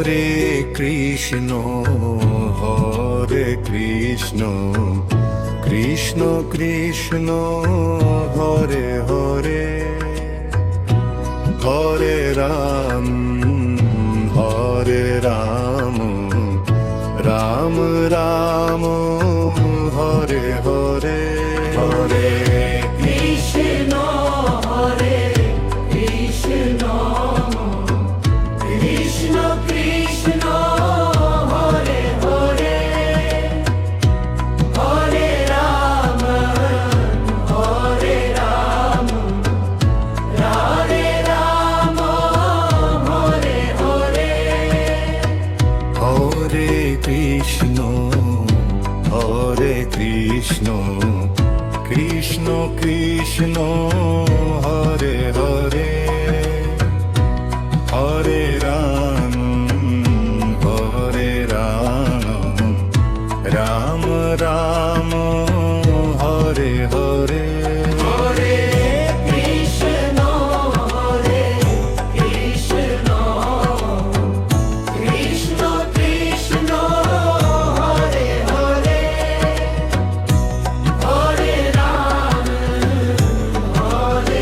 Hare Krishna Krishna Krishna Hare Hare Hare Ram Ram Ram Hare Hare Hare Krishna Krishna Krishna Hare Hare Hare Ram Radhe Ram Hare Hare Hare Krishna Krishna Krishna Hare Hare Hare Ram Ram Ram Hare Hare Hare Krishna Krishna Krishna Hare Hare Hare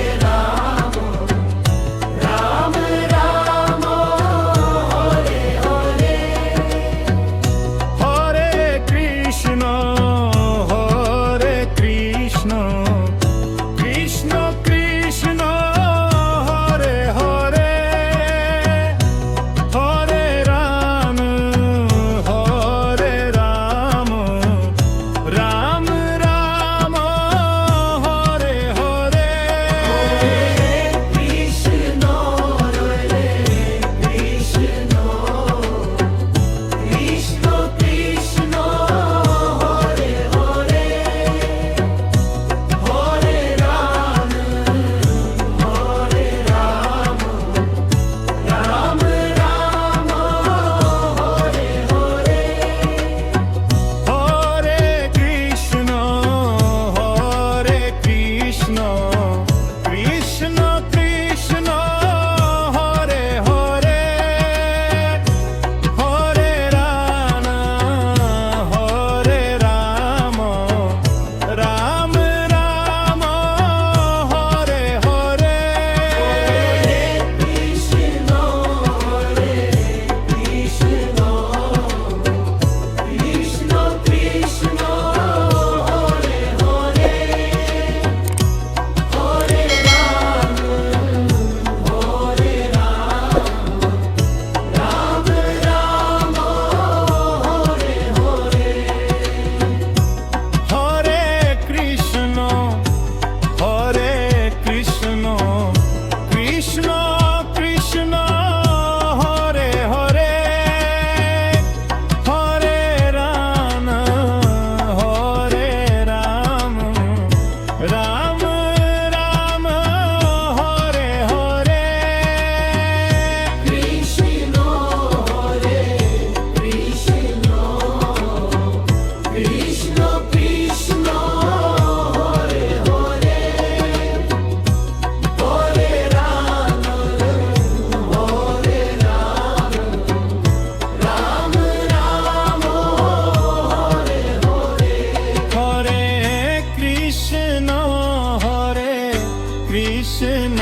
Ram Ram Ram Hare Hare Hare Krishna Krishna Krishna Hare Hare Hare Ram Ram Ram Hare Hare Krishna Krishna Krishna Krishna Hare Hare Hare Ram Ram Ram Hare Hare Hare Krishna Krishna Krishna Hare Hare Hare Ram Ram Ram Hare Hare Krishna Krishna Krishna Krishna Hare Hare Hare Ram Ram Ram Hare Hare Hare Krishna Krishna Krishna Hare Hare Hare Ram Ram Ram Hare Hare Krishna Krishna Krishna Krishna Hare Hare Hare Ram Ram Ram Hare Hare Hare Krishna